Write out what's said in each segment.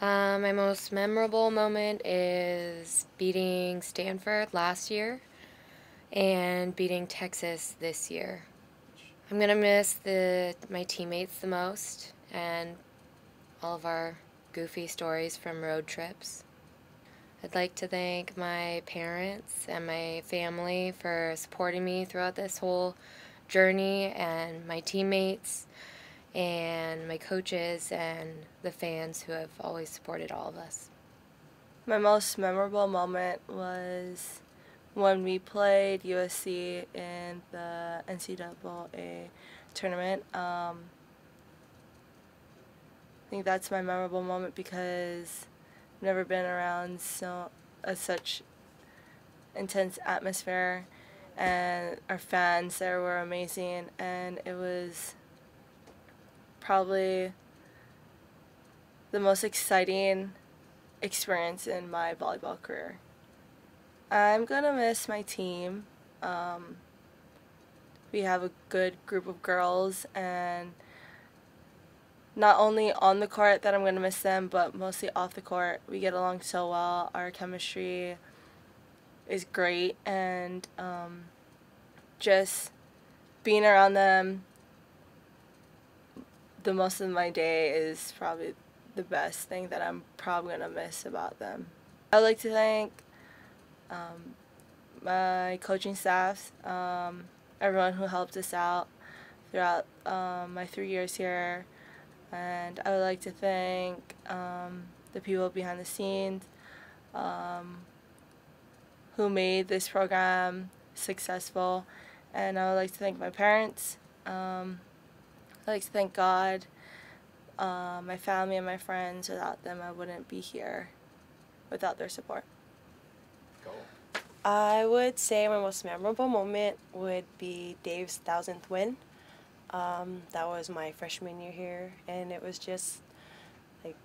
My most memorable moment is beating Stanford last year and beating Texas this year. I'm going to miss my teammates the most and all of our goofy stories from road trips. I'd like to thank my parents and my family for supporting me throughout this whole journey, and my teammates and my coaches and the fans who have always supported all of us. My most memorable moment was when we played USC in the NCAA tournament. I think that's my memorable moment because I've never been around such intense atmosphere, and our fans there were amazing, and it was probably the most exciting experience in my volleyball career. I'm gonna miss my team. We have a good group of girls, and not only on the court that I'm gonna miss them, but mostly off the court. We get along so well. Our chemistry is great, and just being around them the most of my day is probably the best thing that I'm probably gonna miss about them. I'd like to thank my coaching staff, everyone who helped us out throughout my 3 years here, and I would like to thank the people behind the scenes who made this program successful, and I would like to thank my parents. I'd like to thank God, my family, and my friends. Without them, I wouldn't be here without their support. I would say my most memorable moment would be Dave's 1000th win. That was my freshman year here, and it was just like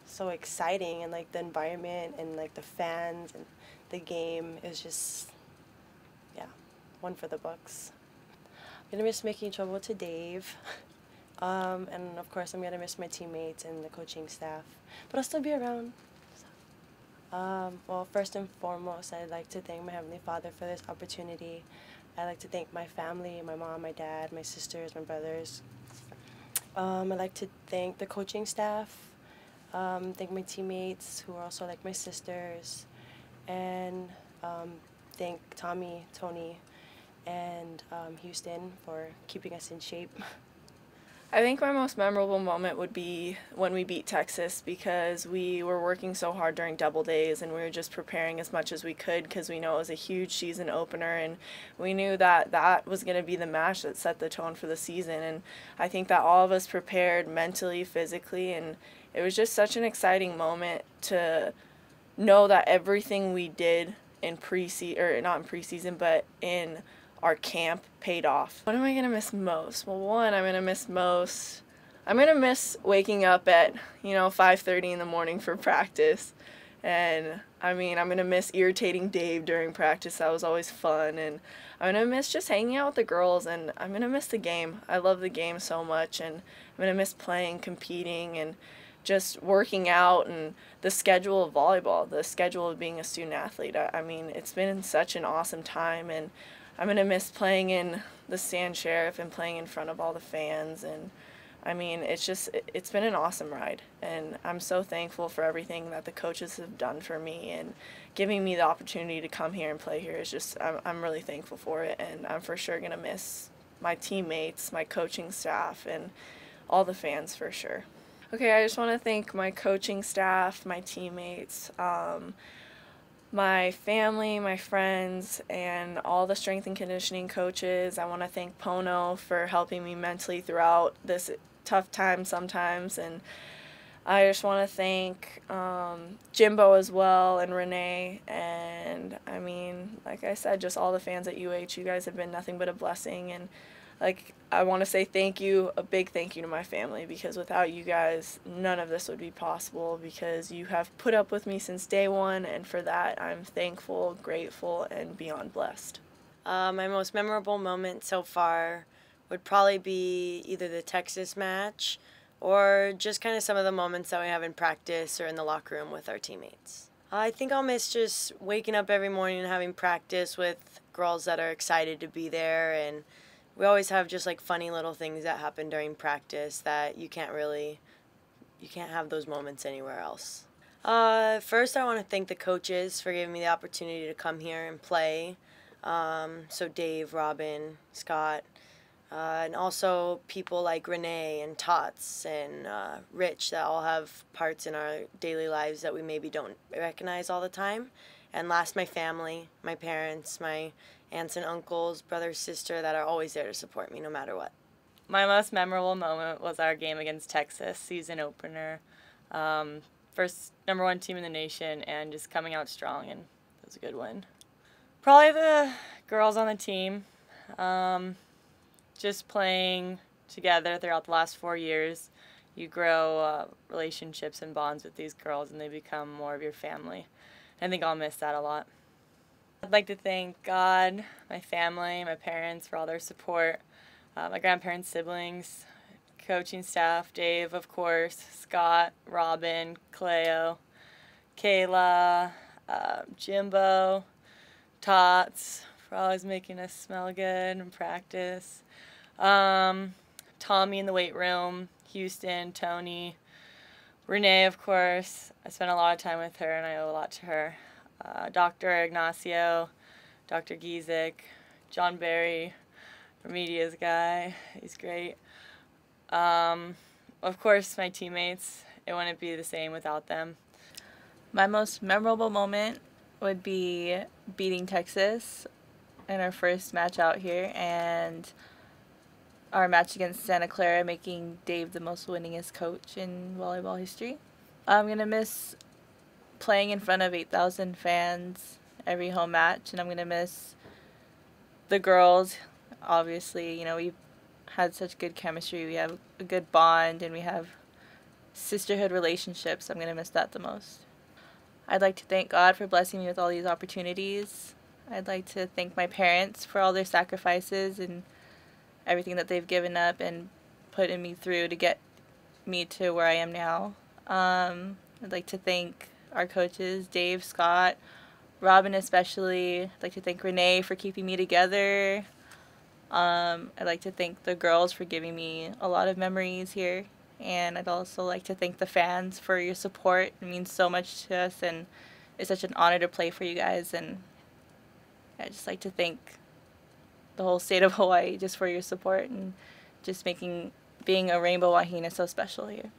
so exciting, and like the environment and like the fans and the game is just, yeah, one for the books. I'm gonna miss making trouble to Dave. And of course I'm gonna miss my teammates and the coaching staff, but I'll still be around. Well, first and foremost, I'd like to thank my Heavenly Father for this opportunity. I'd like to thank my family, my mom, my dad, my sisters, my brothers. I'd like to thank the coaching staff, thank my teammates who are also like my sisters, and thank Tommy, Tony, and Houston for keeping us in shape. I think my most memorable moment would be when we beat Texas, because we were working so hard during double days and we were just preparing as much as we could because we know it was a huge season opener, and we knew that that was going to be the match that set the tone for the season. And I think that all of us prepared mentally, physically, and it was just such an exciting moment to know that everything we did in preseason, or not in preseason, but in our camp paid off. What am I gonna miss most? Well, one, I'm gonna miss waking up at 5:30 in the morning for practice, and I'm gonna miss irritating Dave during practice. That was always fun, and I'm gonna miss just hanging out with the girls, and I'm gonna miss the game. I love the game so much, and I'm gonna miss playing, competing, and just working out, and the schedule of volleyball, the schedule of being a student athlete. It's been such an awesome time, and I'm going to miss playing in the Sand Sheriff and playing in front of all the fans. And it's been an awesome ride, and I'm so thankful for everything that the coaches have done for me, and giving me the opportunity to come here and play here is just, I'm really thankful for it. And I'm for sure going to miss my teammates, my coaching staff, and all the fans for sure. Okay, I just want to thank my coaching staff, my teammates, my family, my friends, and all the strength and conditioning coaches. I want to thank Pono for helping me mentally throughout this tough time sometimes, and I just want to thank Jimbo as well, and Renee, and like I said, just all the fans at UH. You guys have been nothing but a blessing, and I want to say thank you, a big thank you to my family, because without you guys, none of this would be possible, because you have put up with me since day one, and for that, I'm thankful, grateful, and beyond blessed. My most memorable moment so far would probably be either the Texas match or just kind of some of the moments that we have in practice or in the locker room with our teammates. I think I'll miss just waking up every morning and having practice with girls that are excited to be there, and we always have just like funny little things that happen during practice that you can't have those moments anywhere else. First, I want to thank the coaches for giving me the opportunity to come here and play. So Dave, Robin, Scott, and also people like Renee and Tots and Rich that all have parts in our daily lives that we maybe don't recognize all the time. And last, my family, my parents, my aunts and uncles, brother, sister that are always there to support me no matter what. My most memorable moment was our game against Texas, season opener. First #1 team in the nation, and just coming out strong, and it was a good win. Probably the girls on the team. Just playing together throughout the last 4 years, you grow relationships and bonds with these girls, and they become more of your family. I think I'll miss that a lot. I'd like to thank God, my family, my parents for all their support, my grandparents, siblings, coaching staff, Dave, of course, Scott, Robin, Cleo, Kaela, Jimbo, Tots for always making us smell good in practice, Tommy in the weight room, Houston, Tony, Renee, of course. I spent a lot of time with her, and I owe a lot to her. Dr. Ignacio, Dr. Gizik, John Barry, Remedia's guy. He's great. Of course, my teammates. It wouldn't be the same without them. My most memorable moment would be beating Texas in our first match out here, and our match against Santa Clara, making Dave the most winningest coach in volleyball history. I'm going to miss playing in front of 8,000 fans every home match, and I'm going to miss the girls. Obviously, you know, we've had such good chemistry, we have a good bond, and we have sisterhood relationships. I'm going to miss that the most. I'd like to thank God for blessing me with all these opportunities. I'd like to thank my parents for all their sacrifices and everything that they've given up and putting me through to get me to where I am now. I'd like to thank our coaches, Dave, Scott, Robin especially. I'd like to thank Renee for keeping me together. I'd like to thank the girls for giving me a lot of memories here. And I'd also like to thank the fans for your support. It means so much to us, and it's such an honor to play for you guys. And I'd just like to thank the whole state of Hawaii just for your support and just making being a Rainbow Wahine so special here.